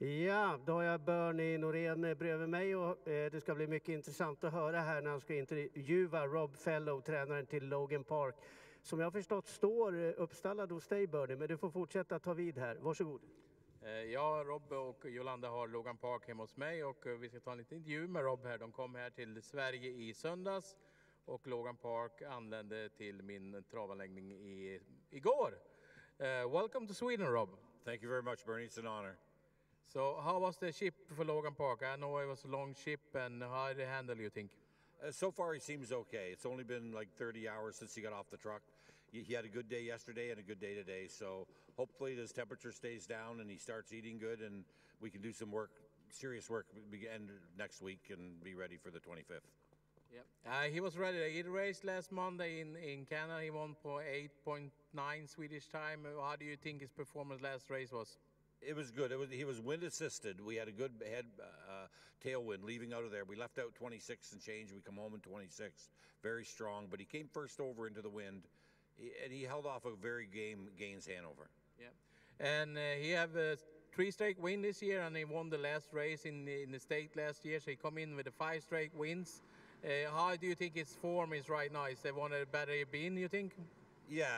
Ja, då har jag Bernie Norén bredvid mig och det ska bli mycket intressant att höra här när han ska intervjua Rob Fellow, tränaren till Logan Park. Som jag har förstått står uppstallad hos dig Bernie, men du får fortsätta ta vid här. Varsågod. Ja, Rob och Jolanda har Logan Park hemma hos mig och vi ska ta en liten intervju med Rob här. De kom här till Sverige i söndags och Logan Park anlände till min travanläggning igår. Welcome to Sweden, Rob. Thank you very much, Bernie. It's an honor. So how was the ship for Logan Park? I know it was a long ship, and how did it handle, you think? So far, he seems okay. It's only been like 30 hours since he got off the truck. He had a good day yesterday and a good day today, so hopefully his temperature stays down and he starts eating good, and we can do some work, serious work, begin next week and be ready for the 25th. Yep. He was ready. He raced last Monday in Canada. He won for 8.9 Swedish time. How do you think his performance last race was? It was good. He was wind assisted. We had a good tailwind leaving out of there. We left out 26 and change. We come home in 26. Very strong, but he came first over into the wind, and he held off a very Gaines Hanover. Yeah, and he have a 3 straight win this year, and he won the last race in the state last year. So he come in with the 5 straight wins. How do you think his form is right now? Is that one of the better he's been, you think? Yeah,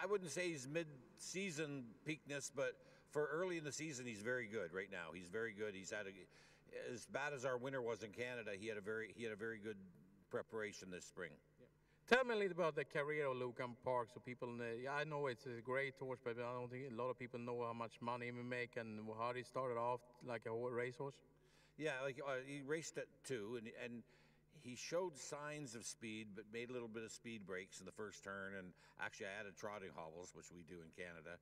I wouldn't say he's mid-season peakness, but for early in the season, he's very good right now. He's very good. He's had as bad as our winter was in Canada, he had a very good preparation this spring. Yeah. Tell me a little about the career of Logan Park, so people know. I know it's a great horse, but I don't think a lot of people know how much money he make and how he started off like a racehorse. Yeah, like he raced at 2, and he showed signs of speed, but made a little bit of speed breaks in the first turn, and actually I added trotting hobbles, which we do in Canada.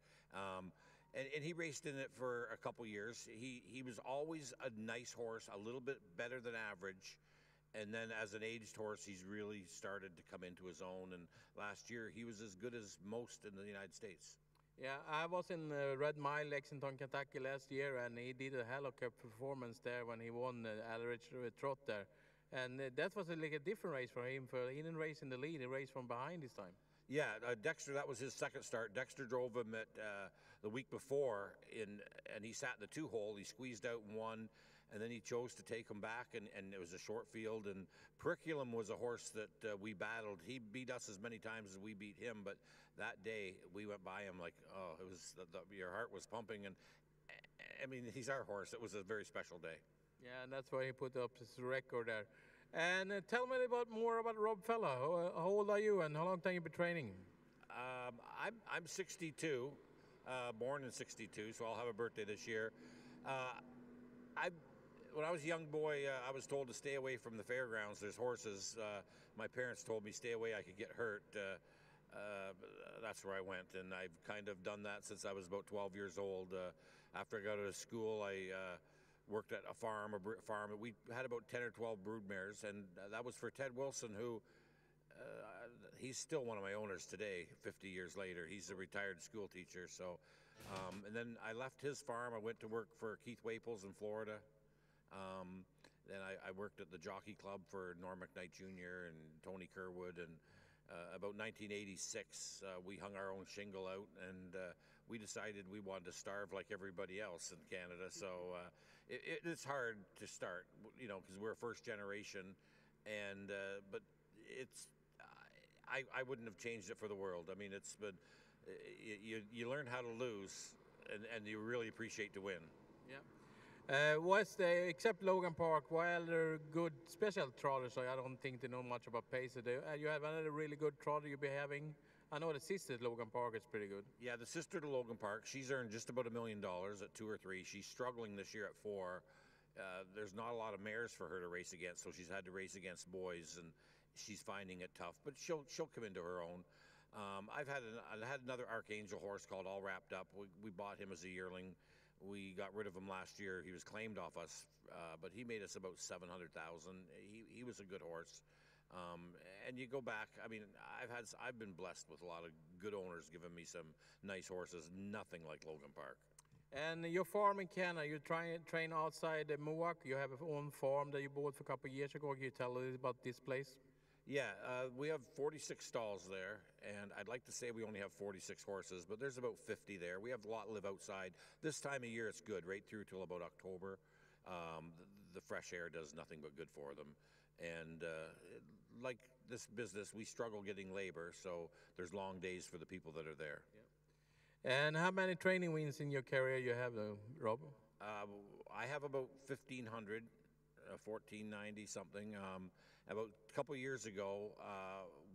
And he raced in it for a couple years. He was always a nice horse, a little bit better than average, and then as an aged horse, he's really started to come into his own, and last year he was as good as most in the United States. Yeah, I was in Red Mile, Lexington, Kentucky last year, and he did a hell of a performance there when he won the Aldrich Trot there. And that was like a different race for him. He didn't race in the lead, he raced from behind this time. Yeah, Dexter, that was his second start. Dexter drove him at the week before, and he sat in the 2-hole. He squeezed out and won, and then he chose to take him back, and it was a short field. And Periculum was a horse that we battled. He beat us as many times as we beat him, but that day we went by him like, oh, it was your heart was pumping. And I mean, he's our horse. It was a very special day. Yeah, and that's why he put up his record there. And tell me more about Rob Fellow. How old are you, and how long have you been training? I'm 62, born in 62, so I'll have a birthday this year. When I was a young boy, I was told to stay away from the fairgrounds. There's horses. My parents told me stay away, I could get hurt. That's where I went, and I've kind of done that since I was about 12 years old. After I got out of school, I worked at a farm. We had about 10 or 12 broodmares, and that was for Ted Wilson, who he's still one of my owners today, 50 years later. He's a retired school teacher. So, and then I left his farm. I went to work for Keith Waples in Florida. Then I worked at the Jockey Club for Norm McKnight Jr. and Tony Kerwood, and about 1986, we hung our own shingle out, and we decided we wanted to starve like everybody else in Canada. So it's hard to start, you know, because we're a first generation, and but it's I wouldn't have changed it for the world. I mean, it's been you learn how to lose, and you really appreciate to win. Yeah. Except Logan Park, what other good special trotters? So I don't think they know much about pace. You have another really good trotter you'll be having. I know the sister to Logan Park is pretty good. Yeah, the sister to Logan Park, she's earned just about $1 million at 2 or 3. She's struggling this year at 4. There's not a lot of mares for her to race against, so she's had to race against boys, and she's finding it tough. But she'll come into her own. I had another Archangel horse called All Wrapped Up. We bought him as a yearling. We got rid of him last year. He was claimed off us, but he made us about $700,000. He was a good horse. And you go back. I mean, I've been blessed with a lot of good owners giving me some nice horses. Nothing like Logan Park. And your farm in Canada, you train outside Mohawk. You have your own farm that you bought for a couple of years ago. Can you tell us about this place? Yeah, we have 46 stalls there, and I'd like to say we only have 46 horses, but there's about 50 there. We have a lot live outside. This time of year, it's good, right through till about October. The fresh air does nothing but good for them. And like this business, we struggle getting labor, so there's long days for the people that are there. Yeah. And how many training wins in your career you have, Rob? I have about 1,500, 1,490 something. About a couple years ago,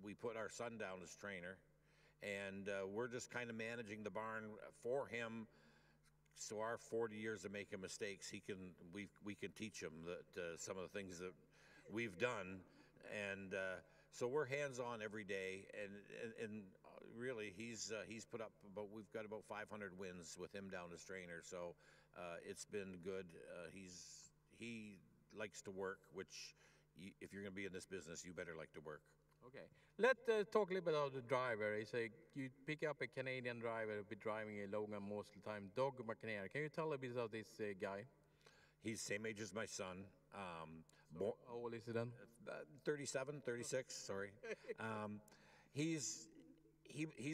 we put our son down as trainer, and we're just kind of managing the barn for him. So our 40 years of making mistakes, we can teach him that some of the things that we've done, and so we're hands-on every day. And really, he's put up we've got about 500 wins with him down as trainer. So it's been good. He likes to work, which if you're going to be in this business, you better like to work. Okay. Let's talk a little bit about the driver. You pick up a Canadian driver who'll be driving a Logan most of the time, Doug McNair. Can you tell a bit about this guy? He's same age as my son. How old is he then? 37, 36, sorry. He's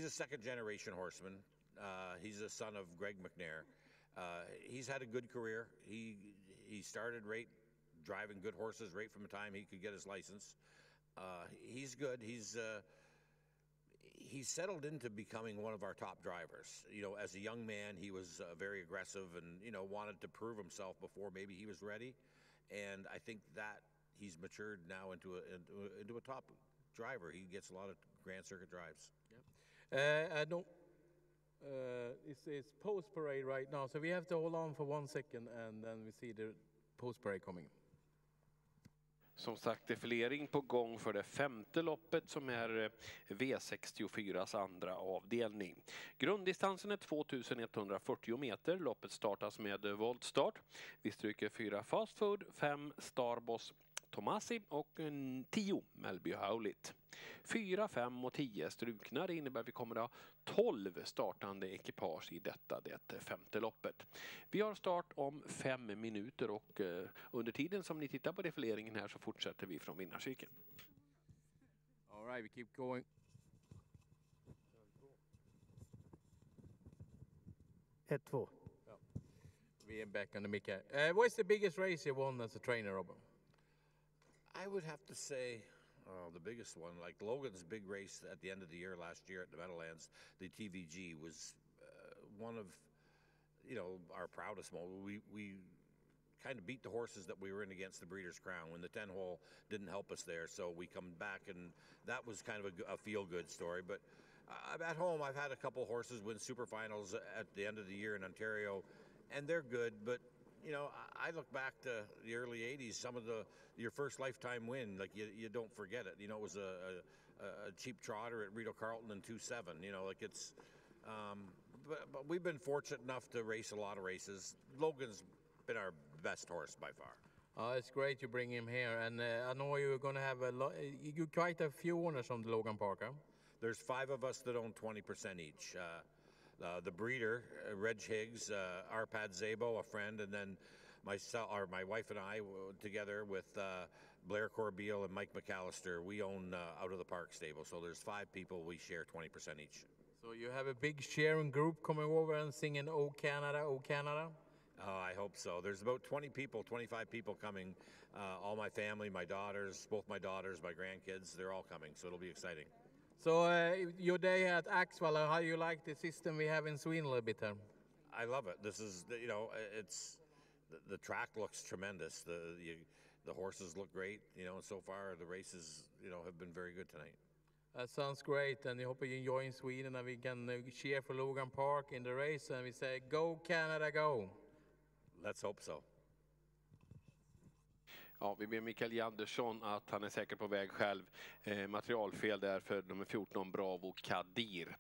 a second generation horseman. He's a son of Greg McNair. He's had a good career. He started driving good horses right from the time he could get his license. He's good. He's settled into becoming one of our top drivers. You know, as a young man, he was very aggressive and, you know, wanted to prove himself before maybe he was ready. And I think that he's matured now into a top driver. He gets a lot of Grand Circuit drives. Yeah. I know it's post parade right now, so we have to hold on for 1 second, and then we see the post parade coming. Som sagt, defilering på gång för det femte loppet som är V64s andra avdelning. Grunddistansen är 2140 meter. Loppet startas med voltstart. Vi stryker 4 Fast Food, 5 Starboss Tomasi och 10 Melby Howlit. 4, 5 och 10 strukna. Det innebär att vi kommer att ha 12 startande ekipage i det femte loppet. Vi har start om 5 minuter och under tiden som ni tittar på defileringen här så fortsätter vi från vinnarcirkeln. All right, we keep going. Ett, två. Yeah. We are back on the mic. What's the biggest race you won as a trainer, Robert? I would have to say the biggest one, like Logan's big race at the end of the year last year at the Meadowlands, the TVG was one of, you know, our proudest moments. We kind of beat the horses that we were in against the Breeders' Crown when the 10-hole didn't help us there. So we come back, and that was kind of a feel-good story. But at home, I've had a couple horses win super finals at the end of the year in Ontario, and they're good. But you know, I look back to the early '80s. Some of your first lifetime win, like you don't forget it. You know, it was a cheap trotter at Rideau Carlton in 2-7. You know, like it's. But we've been fortunate enough to race a lot of races. Logan's been our best horse by far. It's great you bring him here, and I know you're going to have quite a few owners on the Logan Park, huh? There's 5 of us that own 20% each. The breeder, Reg Higgs, Arpad Zabo, a friend, and then my wife and I, together with Blair Corbeil and Mike McAllister, we own Out of the Park stable. So there's 5 people, we share 20% each. So you have a big sharing group coming over and singing "Oh Canada, Oh Canada"? I hope so. There's about 20 people, 25 people coming. All my family, my daughters, both my daughters, my grandkids, they're all coming. So it'll be exciting. So your day at Axevalla, how you like the system we have in Sweden a little bit? I love it. This is, you know, it's the track looks tremendous. The horses look great, you know, and so far the races, you know, have been very good tonight. That sounds great, and I hope you enjoy in Sweden, and we can cheer for Logan Park in the race, and we say, "Go Canada, go!" Let's hope so. Ja, vi ber Mikael Andersson att han är säkert på väg själv. Materialfel där för nummer 14 Bravo Kadir.